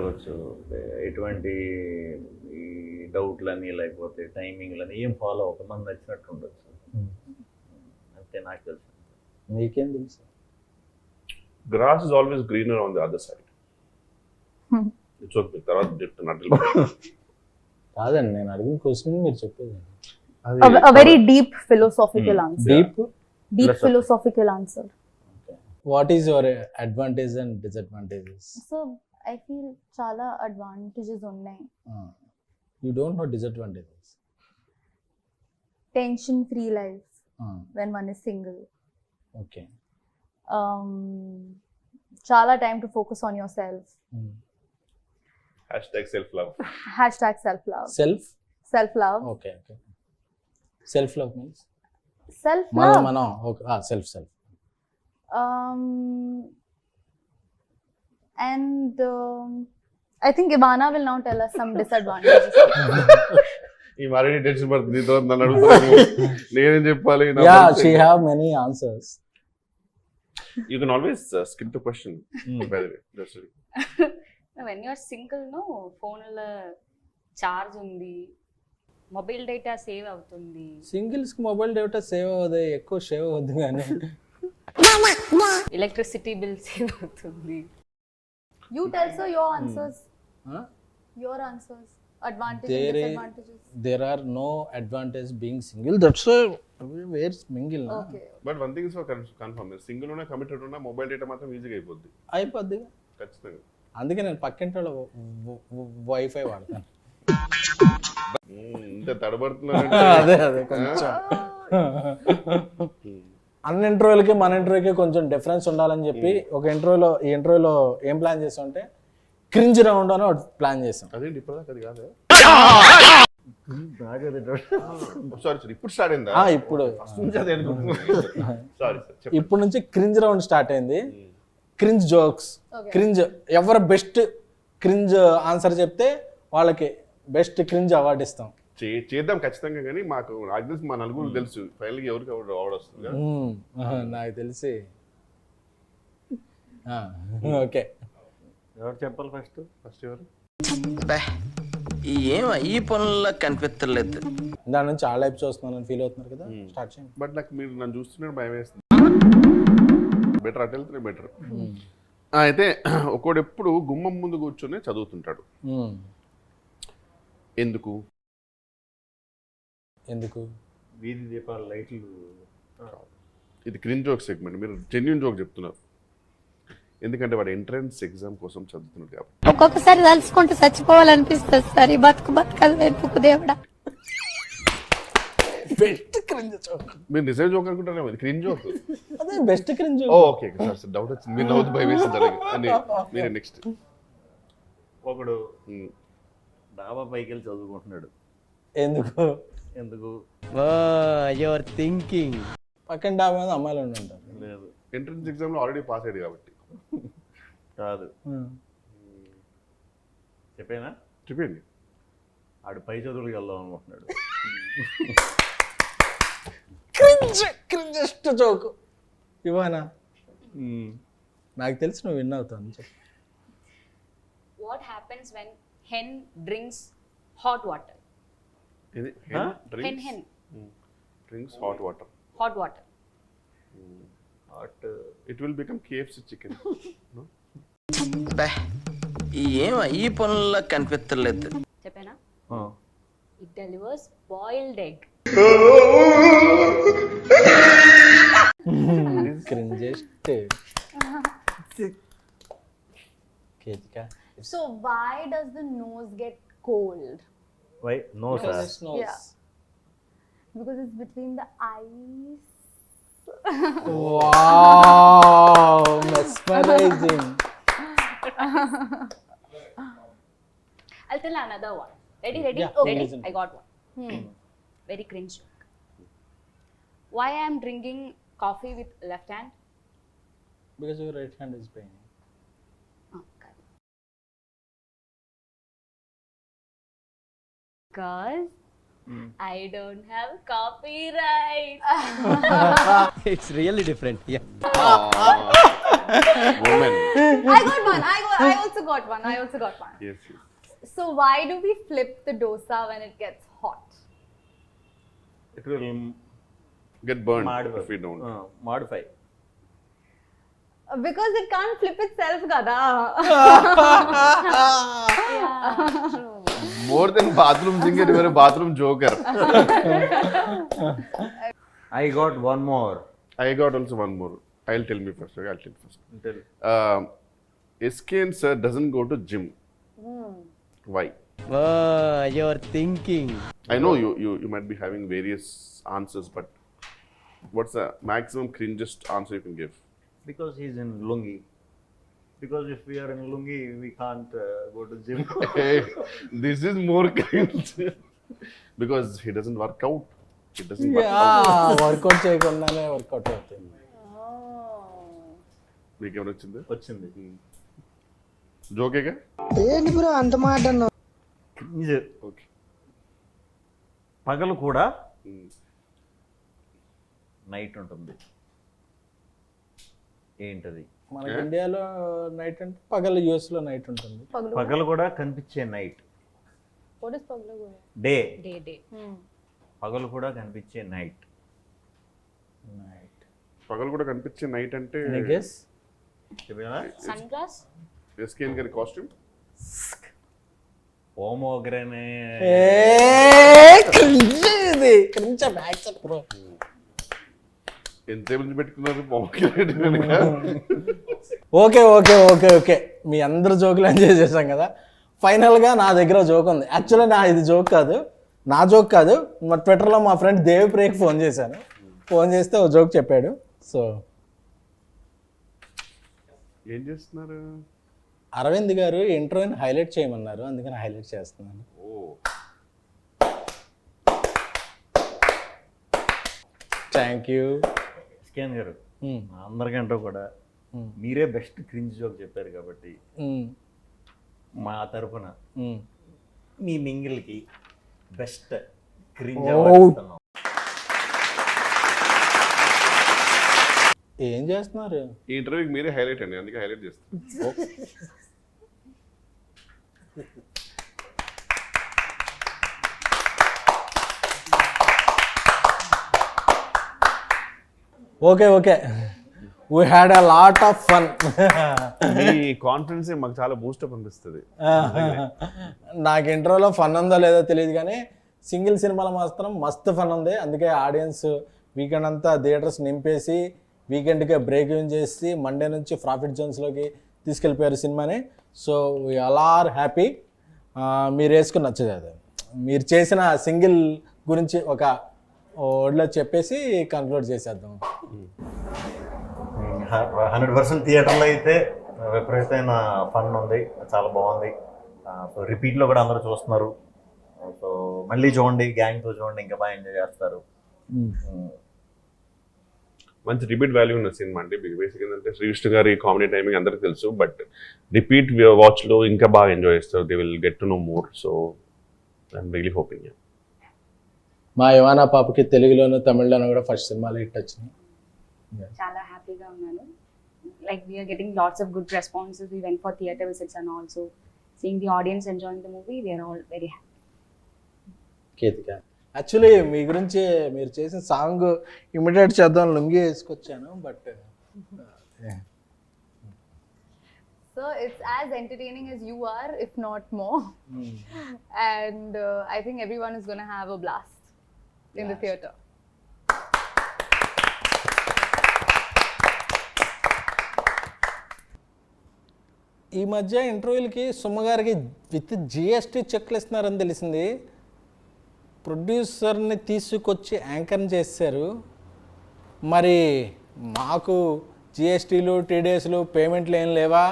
కావచ్చు, ఎటువంటి ఈ డౌట్లని లేకపోతే టైమింగ్లని ఏం ఫాలో అవ్వకుండా నచ్చినట్టు ఉండొచ్చు. అంతే నాకు తెలుసు. మీకేం తెలుసు? Grass is always greener on the other side. It's okay. తర్వాత చెప్తున్నట్టు కాదండి, నేను అడిగిన క్వశ్చన్ మీరు చెప్పేది. A very deep philosophical answer. Deep Philosophical answer. What is your advantage and disadvantages? So I feel చాలా advantages ఉన్నాయి. You don't know disadvantages. Tension free life when one is single. Okay. చాలా time to focus on yourself. #self love. #self love. Self love. Okay okay. Self love means Self మనం love. మనం okay. Self And I think Ivana will now tell us some disadvantages. ఈ మరీ tension పడుతుంది. నీతో నన్ను అడుగుతాను, నేనేం చెప్పాలి? Yeah, she have many answers. You can always skip the question. By the way, just when you're single no ఫోన్లో charge ఉంది, మొబైల్ డేటా సేవ్ అవుతుంది, సింగిల్స్ కి మొబైల్ డేటా సేవ్ అవ్వదు, ఎక్కువ సేవ్ అవ్వద్దు కానీ ఎలక్ట్రిసిటీ బిల్ సేవ్ అవుతుంది. You tell sir your answers. Your answers. Advantages and disadvantages. there are no advantage being single. That's where mingle. Okay. But one thing is confirm, single ఉన్నా committed ఉన్నా mobile data మాత్రం ఈజీగా అయిపోద్ది. అయిపోద్ది. ఖచ్చితంగా. అందుకే నేను పక్కింటి వాళ్ళ వైఫై వాడతాను. ఇంత తడబడుతున్నా. అదే కొంచెం అన్ని ఇంటర్వ్యూలకి మన ఇంటర్వ్యూకి కొంచెం డిఫరెన్స్ ఉండాలని చెప్పి ఈ ఇంటర్వ్యూలో ఏం ప్లాన్ చేసాం అంటే క్రింజ్ రౌండ్ అని ఒకటి ప్లాన్ చేసాం. అదేంటి ఇప్పటిదాకా అది కాదు. సారీ, ఇప్పుడు స్టార్ట్ అయిందా? ఇప్పుడు సారీ సార్, ఇప్పుడు నుంచి క్రింజ్ రౌండ్ స్టార్ట్ అయింది. క్రింజ్ జోక్స్, క్రింజ్ ఎవరు బెస్ట్ క్రింజ్ ఆన్సర్ చెప్తే వాళ్ళకి బెస్ట్ క్రింజ్ అవార్డు ఇస్తాం. చేద్దాం ఖచ్చితంగా. కానీ మాకు నాకు తెలిసి మా నలుగురు తెలుసు ఫైనల్ గా ఎవరికి అవార్డు వస్తుంది. నాకు తెలిసి. ఓకే, ఎవరు చెప్పాలి ఫస్ట్ ఎవరు? ఈ పనుల్లో కనిపించలేదు. దాని నుంచి ఆ లైఫ్ చూస్తున్నానని ఫీల్ అవుతున్నారు కదా, స్టార్ట్ చేయండి. బట్ నాకు మీరు నన్ను చూస్తున్నట్టు భయం వేస్తుంది. బెటర్ అటు వెళ్తే బెటర్. అయితే ఒకడు ఎప్పుడు గుమ్మం ముందు కూర్చొని చదువుతుంటాడు. ఎందుకు? వీధి దీపాల లైట్లు. ఇది క్రిన్ జోక్ సెగ్మెంట్. మీరు జెన్యూన్ జోక్ చెప్తున్నారు. ఎందుకంటే వాడు ఎంట్రన్స్ ఎగ్జామ్ కోసం చదువుతున్నాడు కాబట్టి. ఒక్కొక్కసారి తలుచుకుంటూ చచ్చిపోవాలనిపిస్తుంది సార్. ఈ బతుకు వెతుకు దేవుడా. Best cringe joke. మీరు నిజం జోక్ అనుకుంటారేమో, ఇది క్రిన్ జోక్. అదే best cringe joke. Okay sir, doubt వచ్చింది. మీరు నవ్వుతూ భయం వేసింది అని. మీరు నెక్స్ట్. ఒకడు డాబా పైకి వెళ్ళి చదువుకుంటున్నాడు. ఎందుకు యువర్ థింకింగ్. పక్కన డాబా మీద అమ్మాయిలు ఉంటారు. లేదు, ఎంట్రన్స్ ఎగ్జామ్ లో ఆల్రెడీ పాస్ అయ్యాడు కాబట్టి. కాదు. చెప్పండి. ఆడు పై చదువులకు వెళ్దాం అనుకుంటున్నాడు. క్రింజెస్ట్ జోక్ ఇవానా. నాకు తెలిసి నువ్వు విన్ అవుతావు. చెప్పు. What happens when hen drinks hot water? ఇది hen drinks hot water. It will become KFC chicken. No? ఈ పనుల్లో కనిపించలేదు. చెప్పేనా? It delivers boiled egg. Cringiest. Ketika. So why does the nose get cold? Why? No, sir. Yeah. Because it's between the eyes. Wow, mesmerizing. I'll tell another one. Ready? Yeah, Okay, listen. I got one. Very cringe joke. Why I am drinking coffee with left hand? Because your right hand is paining. Okay. Because I don't have copyright. It's really different. Yeah. woman. I got one. I also got one. Yes, yes. So why do we flip the dosa when it gets hot? It will Get burned modify. if we don't. Modify. Because it can't flip itself, kada. More than bathroom singer, you are a bathroom joker. I got one more. I got also one more. I'll tell me first. Okay, I'll tell first. Tell. SKN sir doesn't go to gym. Why? you're thinking. I know you might be having various answers, but what's the maximum cringest answer you can give? Because he's in lungi. Because if we are in lungi, we can't go to gym. Hey, this is more cringe. Because he doesn't work out. He doesn't work out. Workout చేయకుండానే workout అవుతుంది. మీకు ఏమైనా వచ్చిందా? వచ్చింది. జోకేగా? Cringe. Okay. పగలు కూడా night ఉంటుంది. ఏంటది? మనకి ఇండియాలో నైట్ అంటే పగలు, యుఎస్ లో నైట్ ఉంటుంది. పగలు కూడా కనిపించే night. What is paglu? Day. Day పగలు కూడా కనిపించే నైట్. పగలు కూడా కనిపించే నైట్ అంటే గెస్ సన్ గ్లాస్. SKN గారి కాస్ట్యూమ్. ఓమోగ్రనే. ఇది క్రింజ్ యాక్సెప్ట్ బ్రో. ఎంతసేపు నుంచి పెట్టుకున్నారు pomegranate వెనక? ఓకే ఓకే ఓకే ఓకే మీ అందరు జోకులు ఎంజాయ్ చేశాం కదా. ఫైనల్గా నా దగ్గర జోక్ ఉంది. యాక్చువల్లీ ఇది జోక్ కాదు, నా జోక్ కాదు. మా ట్విట్టర్లో మా ఫ్రెండ్ దేవిప్రియకి ఫోన్ చేశాను. ఫోన్ చేస్తే ఓ జోక్ చెప్పాడు. సో ఏం చేస్తున్నారు? అరవింద్ గారు ఇంట్రోని హైలైట్ చేయమన్నారు, అందుకని హైలైట్ చేస్తున్నాను. ఓ థ్యాంక్ యూ. స్కాన్ గారు, అందరికంటే కూడా మీరే బెస్ట్ క్రింజ్ జోక్ చెప్పారు కాబట్టి మా తరపున మీ మింగిల్కి బెస్ట్ క్రింజ్ ఇస్తున్నాం. ఏం చేస్తున్నారు? ఈ ఇంటర్వ్యూకి మీరే హైలైట్ అండి, అందుకే హైలైట్ చేస్తాను. Okay okay we had a lot of fun. Me confidence మాకు చాలా బూస్టప్ అనిపిస్తుంది. నాకు ఇంట్రోలో ఫన్ ఉందో లేదో తెలియదు కానీ సింగిల్ సినిమాలో మాత్రం మస్తు ఫన్ ఉంది. అందుకే ఆడియన్స్ వీకెండ్ అంతా థియేటర్స్ నింపేసి వీకెండ్కే బ్రేక్ ఇన్ చేసి మండే నుంచి ప్రాఫిట్ జోన్స్లోకి తీసుకెళ్ళిపోయారు సినిమాని. So we all are happy. మీరు వేసుకుని నచ్చదు అది. మీరు చేసిన సింగిల్ గురించి ఒక వర్డ్లో చెప్పేసి కన్క్లూడ్ చేసేద్దాం. 100% థియేటర్లో అయితే విపరీతమైన ఫన్ ఉంది, చాలా బాగుంది. సో రిపీట్లో కూడా అందరూ చూస్తున్నారు. సో మళ్ళీ చూడండి, గ్యాంగ్తో చూడండి, ఇంకా బాగా ఎంజాయ్ చేస్తారు. మంచి రిపీట్ వాల్యూ ఉన్న సినిమా అండి. బేసిక్ ఏంటంటే శ్రీ విష్ణు గారి కామెడీ టైమింగ్ అందరికీ తెలుసు, బట్ రిపీట్ వాచ్లో ఇంకా బాగా ఎంజాయ్ చేస్తారు. They will get to know more. So I'm really hoping. మా యువానా పాపకి తెలుగులోను తమిళ్లోను కూడా ఫస్ట్ సినిమాలు హిట్ వచ్చినాయి. చాలా హ్యాపీగా ఉన్నాను. Like we are getting lots of good responses. We went for theatre visits and also seeing the audience enjoying the movie. We are all very happy. Ketika, actually మీ గురించి మీరు చేసిన సాంగ్ ఇమిడియేట్ చేద్దాం లుంగి వేసుకొచ్చాను, but So it's as entertaining as you are, if not more. And I think everyone is going to have a blast in the theatre. ఈ మధ్య ఇంటర్వ్యూలకి సుమ గారికి with GST చెక్లు ఇస్తున్నారని తెలిసింది. ప్రొడ్యూసర్ని తీసుకొచ్చి యాంకర్ని చేశారు. మరి మాకు జిఎస్టీలు టీడీఎస్లు పేమెంట్లు ఏం లేవా?